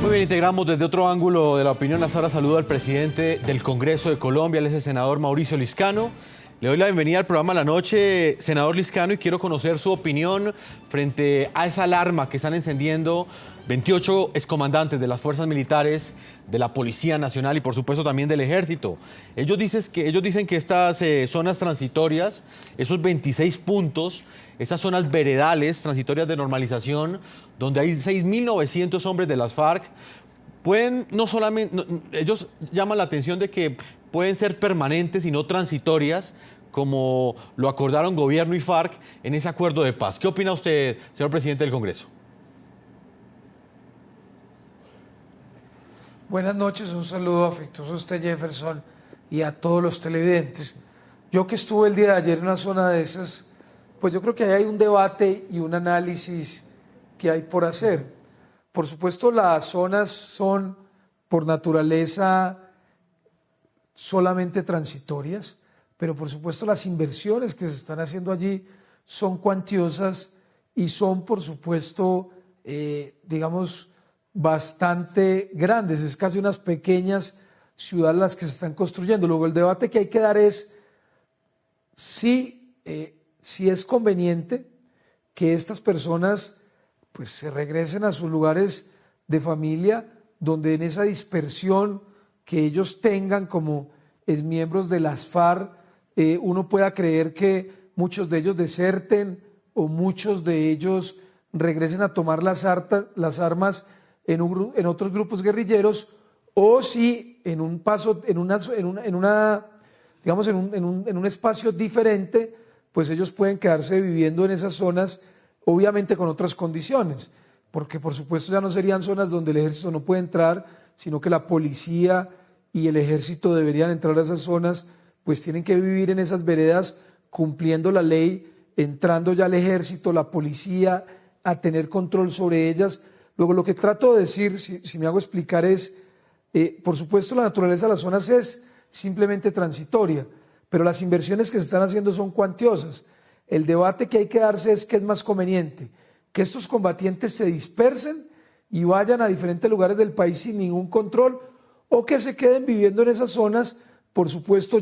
Muy bien, integramos desde otro ángulo de la opinión. Hasta ahora saludo al presidente del Congreso de Colombia, él es el senador Mauricio Liscano. Le doy la bienvenida al programa La Noche, senador Liscano, y quiero conocer su opinión frente a esa alarma que están encendiendo 28 excomandantes de las fuerzas militares, de la Policía Nacional y por supuesto también del Ejército. Ellos dicen que estas zonas transitorias, esos 26 puntos, esas zonas veredales transitorias de normalización, donde hay 6.900 hombres de las FARC, pueden no solamente, ellos llaman la atención de que pueden ser permanentes y no transitorias, como lo acordaron gobierno y FARC en ese acuerdo de paz. ¿Qué opina usted, señor presidente del Congreso? Buenas noches, un saludo afectuoso a usted, Jefferson, y a todos los televidentes. Yo que estuve el día de ayer en una zona de esas, pues yo creo que ahí hay un debate y un análisis que hay por hacer. Por supuesto, las zonas son por naturaleza solamente transitorias, pero por supuesto las inversiones que se están haciendo allí son cuantiosas y son, por supuesto, digamos, bastante grandes. Es casi unas pequeñas ciudades las que se están construyendo. Luego el debate que hay que dar es si es conveniente que estas personas pues se regresen a sus lugares de familia, donde en esa dispersión que ellos tengan como miembros de las FARC, uno pueda creer que muchos de ellos deserten o muchos de ellos regresen a tomar las armas en otros grupos guerrilleros, o si en un espacio diferente, pues ellos pueden quedarse viviendo en esas zonas, obviamente con otras condiciones, porque por supuesto ya no serían zonas donde el ejército no puede entrar, sino que la policía y el ejército deberían entrar a esas zonas, pues tienen que vivir en esas veredas cumpliendo la ley, entrando ya el ejército, la policía, a tener control sobre ellas. Luego lo que trato de decir, si me hago explicar, es, por supuesto la naturaleza de las zonas es simplemente transitoria, pero las inversiones que se están haciendo son cuantiosas. El debate que hay que darse es qué es más conveniente, que estos combatientes se dispersen y vayan a diferentes lugares del país sin ningún control, o que se queden viviendo en esas zonas, por supuesto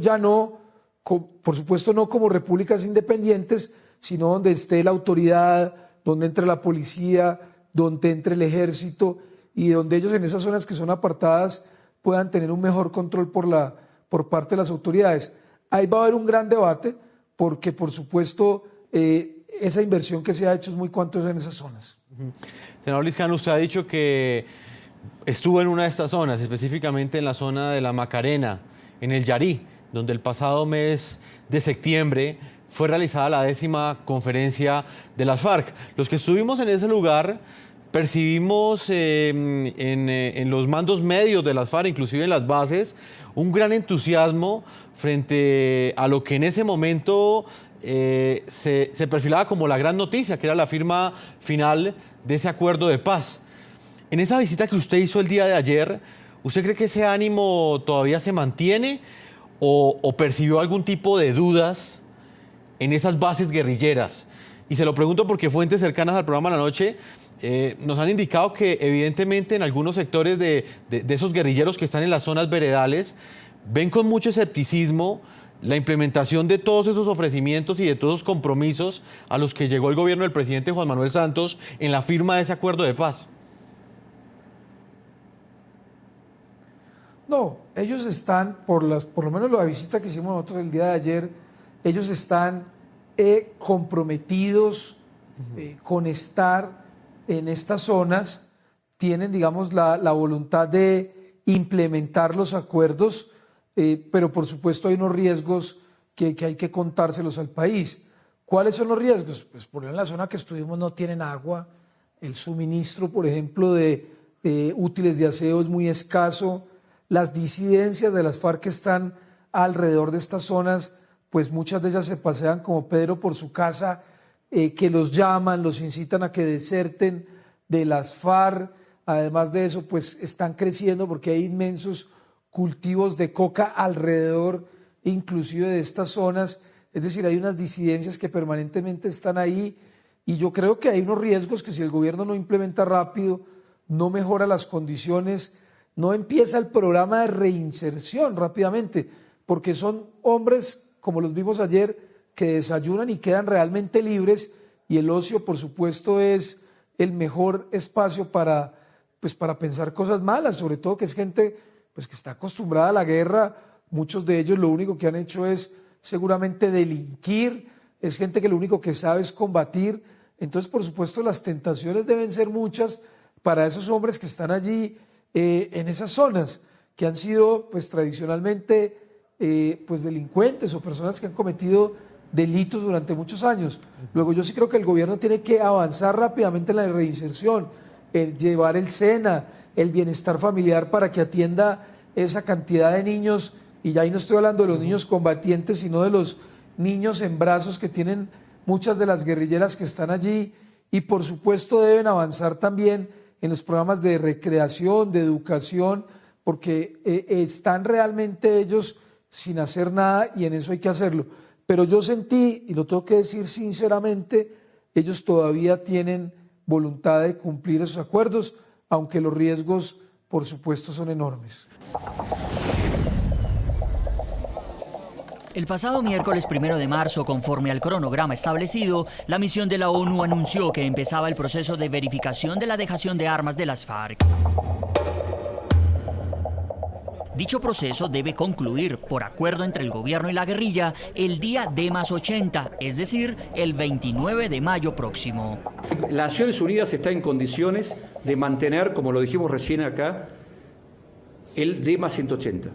no como repúblicas independientes, sino donde esté la autoridad, donde entre la policía, donde entre el ejército y donde ellos en esas zonas que son apartadas puedan tener un mejor control por parte de las autoridades. Ahí va a haber un gran debate porque por supuesto esa inversión que se ha hecho es muy cuantiosa en esas zonas. Senador Liscano, usted ha dicho que estuvo en una de estas zonas, específicamente en la zona de la Macarena, en el Yarí, donde el pasado mes de septiembre fue realizada la 10ª conferencia de las FARC. Los que estuvimos en ese lugar percibimos en los mandos medios de las FARC, inclusive en las bases, un gran entusiasmo frente a lo que en ese momento se perfilaba como la gran noticia, que era la firma final de ese acuerdo de paz. En esa visita que usted hizo el día de ayer, ¿usted cree que ese ánimo todavía se mantiene o percibió algún tipo de dudas en esas bases guerrilleras? Y se lo pregunto porque fuentes cercanas al programa La Noche nos han indicado que evidentemente en algunos sectores de esos guerrilleros que están en las zonas veredales ven con mucho escepticismo la implementación de todos esos ofrecimientos y de todos esos compromisos a los que llegó el gobierno del presidente Juan Manuel Santos en la firma de ese acuerdo de paz. No, ellos están, por lo menos la visita que hicimos nosotros el día de ayer, ellos están comprometidos con estar en estas zonas, tienen, digamos, la voluntad de implementar los acuerdos, pero por supuesto hay unos riesgos que hay que contárselos al país. ¿Cuáles son los riesgos? Pues por ejemplo, en la zona que estuvimos no tienen agua, el suministro, por ejemplo, de útiles de aseo es muy escaso. Las disidencias de las FARC que están alrededor de estas zonas, pues muchas de ellas se pasean como Pedro por su casa, que los llaman, los incitan a que deserten de las FARC. Además de eso, pues están creciendo porque hay inmensos cultivos de coca alrededor, inclusive de estas zonas. Es decir, hay unas disidencias que permanentemente están ahí y yo creo que hay unos riesgos que si el gobierno no implementa rápido, no mejora las condiciones, no empieza el programa de reinserción rápidamente, porque son hombres, como los vimos ayer, que desayunan y quedan realmente libres, y el ocio, por supuesto, es el mejor espacio para pensar cosas malas, sobre todo que es gente pues, que está acostumbrada a la guerra. Muchos de ellos lo único que han hecho es seguramente delinquir, es gente que lo único que sabe es combatir. Entonces, por supuesto, las tentaciones deben ser muchas para esos hombres que están allí en esas zonas, que han sido pues tradicionalmente pues delincuentes o personas que han cometido delitos durante muchos años. Luego yo sí creo que el gobierno tiene que avanzar rápidamente en la reinserción, llevar el SENA, el bienestar familiar para que atienda esa cantidad de niños, y ya ahí no estoy hablando de los niños combatientes, sino de los niños en brazos que tienen muchas de las guerrilleras que están allí, y por supuesto deben avanzar también en los programas de recreación, de educación, porque están realmente ellos sin hacer nada y en eso hay que hacerlo. Pero yo sentí, y lo tengo que decir sinceramente, ellos todavía tienen voluntad de cumplir esos acuerdos, aunque los riesgos, por supuesto, son enormes. El pasado miércoles 1 de marzo, conforme al cronograma establecido, la misión de la ONU anunció que empezaba el proceso de verificación de la dejación de armas de las FARC. Dicho proceso debe concluir, por acuerdo entre el gobierno y la guerrilla, el día D+80, es decir, el 29 de mayo próximo. Las Naciones Unidas está en condiciones de mantener, como lo dijimos recién acá, el D+180.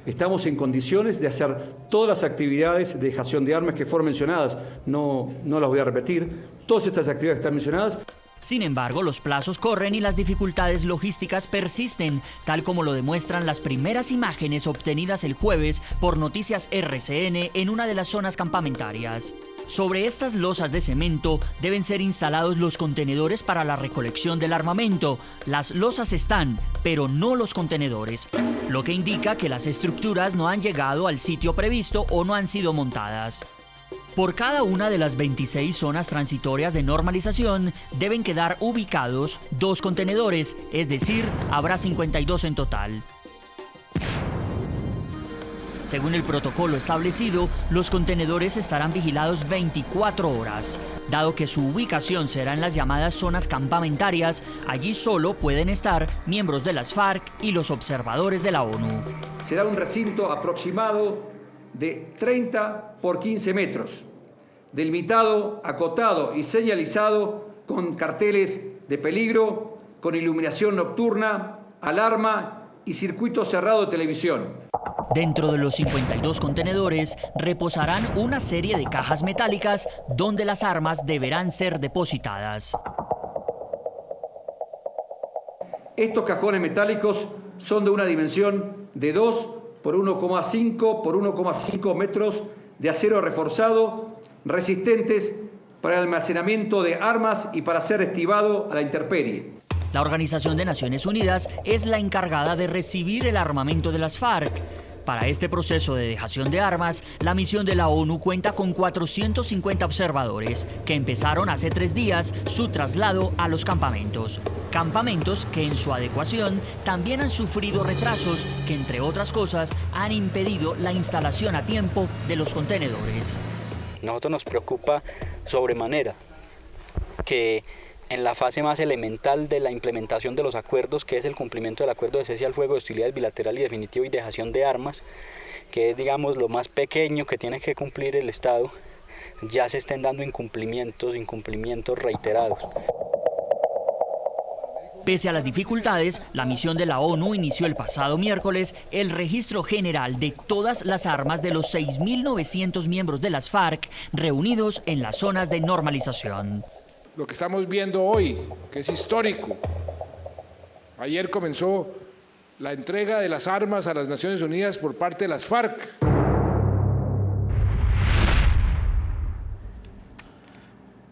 Estamos en condiciones de hacer todas las actividades de dejación de armas que fueron mencionadas, no las voy a repetir, todas estas actividades que están mencionadas. Sin embargo, los plazos corren y las dificultades logísticas persisten, tal como lo demuestran las primeras imágenes obtenidas el jueves por Noticias RCN en una de las zonas campamentarias. Sobre estas losas de cemento deben ser instalados los contenedores para la recolección del armamento. Las losas están, pero no los contenedores, lo que indica que las estructuras no han llegado al sitio previsto o no han sido montadas. Por cada una de las 26 zonas transitorias de normalización deben quedar ubicados 2 contenedores, es decir, habrá 52 en total. Según el protocolo establecido, los contenedores estarán vigilados 24 horas. Dado que su ubicación será en las llamadas zonas campamentarias, allí solo pueden estar miembros de las FARC y los observadores de la ONU. Será un recinto aproximado de 30 por 15 metros, delimitado, acotado y señalizado con carteles de peligro, con iluminación nocturna, alarma y circuito cerrado de televisión. Dentro de los 52 contenedores reposarán una serie de cajas metálicas donde las armas deberán ser depositadas. Estos cajones metálicos son de una dimensión de 2 por 1,5 por 1,5 metros de acero reforzado, resistentes para el almacenamiento de armas y para ser estibado a la intemperie. La Organización de Naciones Unidas es la encargada de recibir el armamento de las FARC. Para este proceso de dejación de armas, la misión de la ONU cuenta con 450 observadores, que empezaron hace 3 días su traslado a los campamentos. Campamentos que en su adecuación también han sufrido retrasos que, entre otras cosas, han impedido la instalación a tiempo de los contenedores. Nosotros nos preocupa sobremanera que en la fase más elemental de la implementación de los acuerdos, que es el cumplimiento del acuerdo de cese al fuego, de hostilidades bilateral y definitivo y dejación de armas, que es, digamos, lo más pequeño que tiene que cumplir el Estado, ya se estén dando incumplimientos reiterados. Pese a las dificultades, la misión de la ONU inició el pasado miércoles el registro general de todas las armas de los 6.900 miembros de las FARC reunidos en las zonas de normalización. Lo que estamos viendo hoy, que es histórico. Ayer comenzó la entrega de las armas a las Naciones Unidas por parte de las FARC.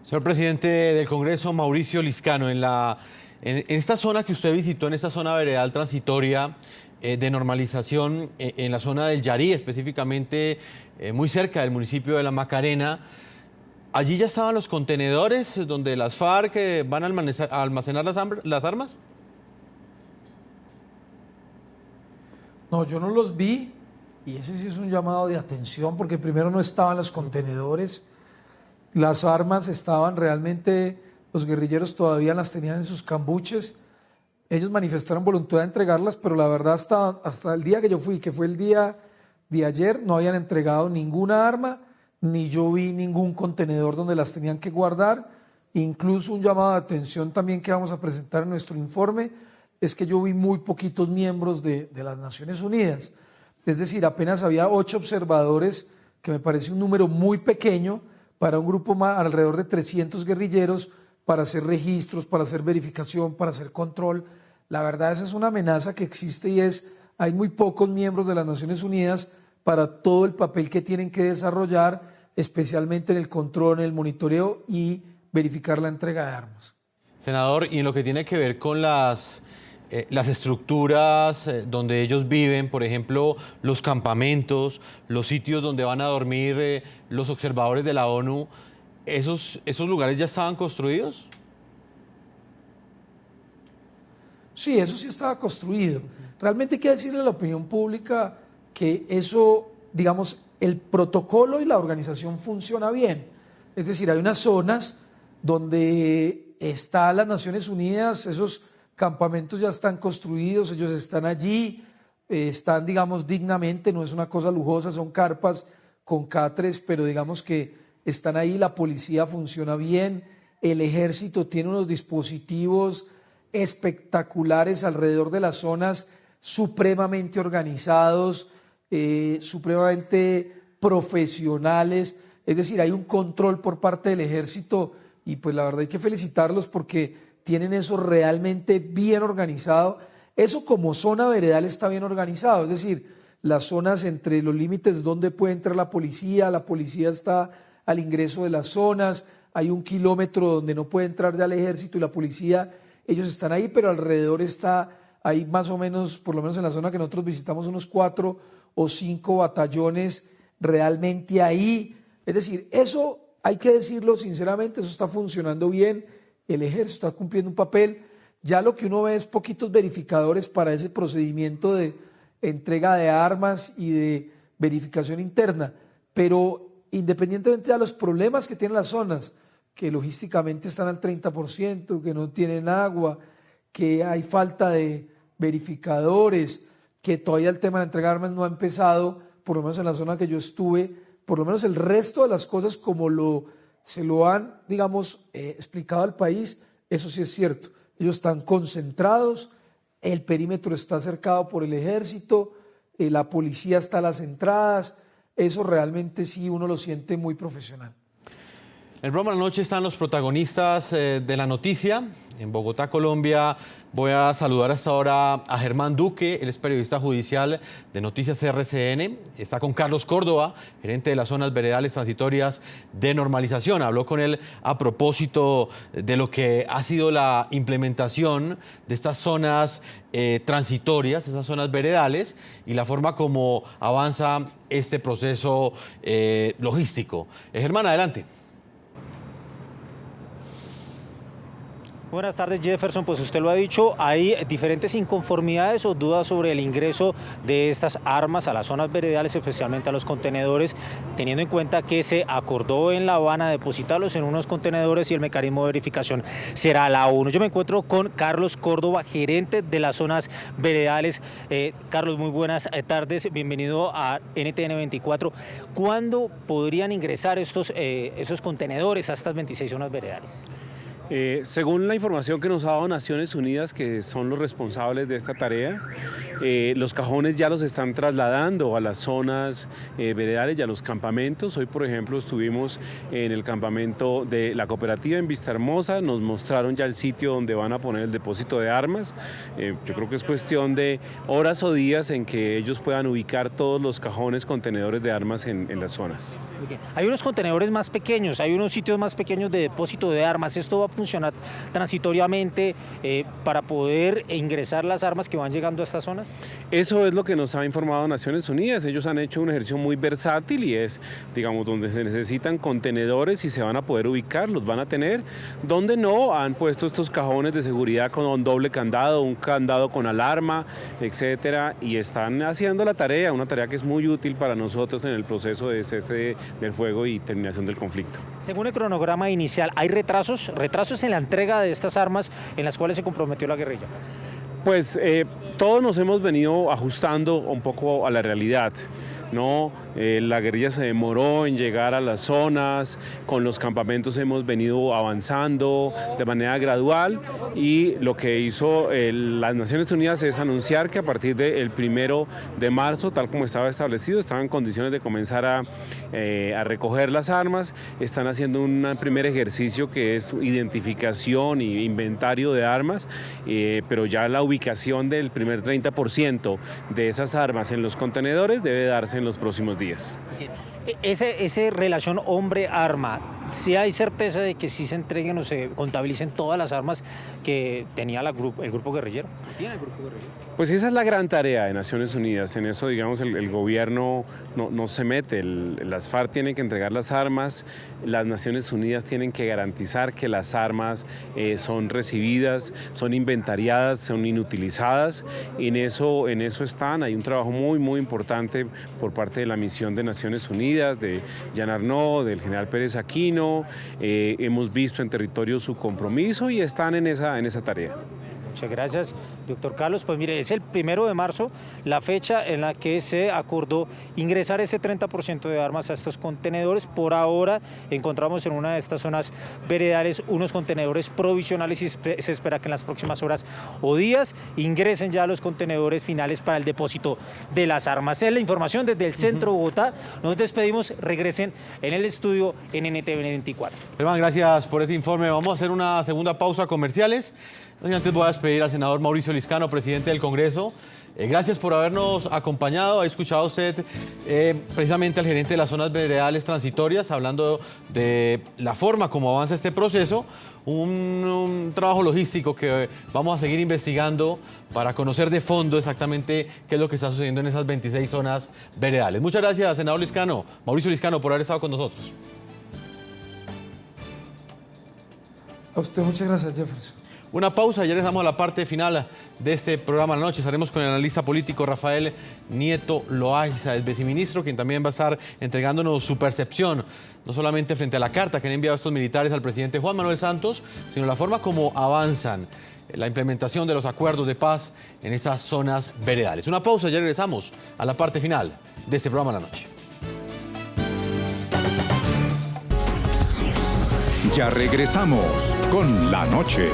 Señor presidente del Congreso, Mauricio Liscano, en esta zona que usted visitó, en esta zona veredal transitoria de normalización, en la zona del Yarí, específicamente muy cerca del municipio de La Macarena, ¿allí ya estaban los contenedores donde las FARC van a almacenar las armas? No, yo no los vi y ese sí es un llamado de atención porque primero no estaban los contenedores, las armas estaban realmente, los guerrilleros todavía las tenían en sus cambuches, ellos manifestaron voluntad de entregarlas, pero la verdad hasta el día que yo fui, que fue el día de ayer, no habían entregado ninguna arma, ni yo vi ningún contenedor donde las tenían que guardar. Incluso un llamado de atención también que vamos a presentar en nuestro informe es que yo vi muy poquitos miembros de las Naciones Unidas. Es decir, apenas había 8 observadores, que me parece un número muy pequeño para un grupo alrededor de 300 guerrilleros, para hacer registros, para hacer verificación, para hacer control. La verdad, esa es una amenaza que existe y hay muy pocos miembros de las Naciones Unidas para todo el papel que tienen que desarrollar, especialmente en el control, en el monitoreo y verificar la entrega de armas. Senador, y en lo que tiene que ver con las estructuras donde ellos viven, por ejemplo, los campamentos, los sitios donde van a dormir los observadores de la ONU, ¿esos lugares ya estaban construidos? Sí, eso sí estaba construido. Realmente hay que decirle a la opinión pública que eso, digamos, el protocolo y la organización funciona bien. Es decir, hay unas zonas donde están las Naciones Unidas, esos campamentos ya están construidos, ellos están allí, están, digamos, dignamente, no es una cosa lujosa, son carpas con catres, pero digamos que están ahí, la policía funciona bien, el ejército tiene unos dispositivos espectaculares alrededor de las zonas, supremamente organizados, supremamente profesionales, es decir, hay un control por parte del ejército y pues la verdad hay que felicitarlos porque tienen eso realmente bien organizado. Eso como zona veredal está bien organizado, es decir, las zonas entre los límites donde puede entrar la policía está al ingreso de las zonas, hay 1 kilómetro donde no puede entrar ya el ejército y la policía, ellos están ahí, pero alrededor hay más o menos, por lo menos en la zona que nosotros visitamos, unos 4 o 5 batallones realmente ahí. Es decir, eso hay que decirlo sinceramente, eso está funcionando bien, el ejército está cumpliendo un papel. Ya lo que uno ve es poquitos verificadores para ese procedimiento de entrega de armas y de verificación interna, pero independientemente de los problemas que tienen las zonas, que logísticamente están al 30%, que no tienen agua, que hay falta de verificadores, que todavía el tema de entrega de armas no ha empezado, por lo menos en la zona que yo estuve, por lo menos el resto de las cosas como se lo han, digamos, explicado al país, eso sí es cierto. Ellos están concentrados, el perímetro está cercado por el ejército, la policía está a las entradas, eso realmente sí uno lo siente muy profesional. En el programa de la noche están los protagonistas de la noticia. En Bogotá, Colombia, voy a saludar hasta ahora a Germán Duque, él es periodista judicial de Noticias RCN. Está con Carlos Córdoba, gerente de las zonas veredales transitorias de normalización. Habló con él a propósito de lo que ha sido la implementación de estas zonas transitorias, esas zonas veredales, y la forma como avanza este proceso logístico. Germán, adelante. Buenas tardes, Jefferson. Pues usted lo ha dicho, hay diferentes inconformidades o dudas sobre el ingreso de estas armas a las zonas veredales, especialmente a los contenedores, teniendo en cuenta que se acordó en La Habana depositarlos en unos contenedores y el mecanismo de verificación será la ONU. Yo me encuentro con Carlos Córdoba, gerente de las zonas veredales. Carlos, muy buenas tardes, bienvenido a NTN 24. ¿Cuándo podrían ingresar esos contenedores a estas 26 zonas veredales? Según la información que nos ha dado Naciones Unidas, que son los responsables de esta tarea, los cajones ya los están trasladando a las zonas veredales y a los campamentos. Hoy, por ejemplo, estuvimos en el campamento de la cooperativa en Vista Hermosa, nos mostraron ya el sitio donde van a poner el depósito de armas. Yo creo que es cuestión de horas o días en que ellos puedan ubicar todos los cajones contenedores de armas en las zonas. Hay unos contenedores más pequeños, hay unos sitios más pequeños de depósito de armas. ¿Esto va a funcionar transitoriamente para poder ingresar las armas que van llegando a estas zonas? Eso es lo que nos ha informado Naciones Unidas. Ellos han hecho un ejercicio muy versátil y es, digamos, donde se necesitan contenedores y se van a poder ubicar, los van a tener. Donde no, han puesto estos cajones de seguridad con un doble candado, un candado con alarma, etcétera, y están haciendo la tarea, una tarea que es muy útil para nosotros en el proceso de cese del fuego y terminación del conflicto. Según el cronograma inicial, ¿hay retrasos en la entrega de estas armas en las cuales se comprometió la guerrilla? Pues todos nos hemos venido ajustando un poco a la realidad, ¿no? La guerrilla se demoró en llegar a las zonas, con los campamentos hemos venido avanzando de manera gradual y lo que hizo las Naciones Unidas es anunciar que a partir del 1 de marzo, tal como estaba establecido, estaban en condiciones de comenzar a recoger las armas. Están haciendo un primer ejercicio que es identificación e inventario de armas, pero ya la ubicación del primer 30% de esas armas en los contenedores debe darse en los próximos días. Ese relación hombre-arma, ¿sí hay certeza de que sí se entreguen o se contabilicen todas las armas que tenía el grupo guerrillero? ¿Tiene el grupo guerrillero? Pues esa es la gran tarea de Naciones Unidas. En eso, digamos, el gobierno no se mete. Las FARC tienen que entregar las armas, las Naciones Unidas tienen que garantizar que las armas son recibidas, son inventariadas, son inutilizadas. En eso están. Hay un trabajo muy, muy importante por parte de la misión de Naciones Unidas, de Jean Arnaud, del general Pérez Aquino. Hemos visto en territorio su compromiso y están en esa tarea. Muchas gracias, doctor Carlos. Pues mire, es el 1 de marzo la fecha en la que se acordó ingresar ese 30% de armas a estos contenedores. Por ahora encontramos en una de estas zonas veredales unos contenedores provisionales y se espera que en las próximas horas o días ingresen ya los contenedores finales para el depósito de las armas. Es la información desde el centro de Bogotá. Nos despedimos, regresen en el estudio en NTN 24. Germán, gracias por ese informe. Vamos a hacer una segunda pausa comerciales. Antes voy a despedir al senador Mauricio Liscano, presidente del Congreso. Gracias por habernos acompañado. Ha escuchado usted precisamente al gerente de las zonas veredales transitorias hablando de la forma como avanza este proceso. Un trabajo logístico que vamos a seguir investigando para conocer de fondo exactamente qué es lo que está sucediendo en esas 26 zonas veredales. Muchas gracias, senador Liscano, Mauricio Liscano, por haber estado con nosotros. A usted muchas gracias, Jefferson. Una pausa y ya regresamos a la parte final de este programa de la noche. Estaremos con el analista político Rafael Nieto Loaiza, el viceministro, quien también va a estar entregándonos su percepción, no solamente frente a la carta que han enviado estos militares al presidente Juan Manuel Santos, sino la forma como avanzan la implementación de los acuerdos de paz en esas zonas veredales. Una pausa y ya regresamos a la parte final de este programa de la noche. Ya regresamos con La Noche.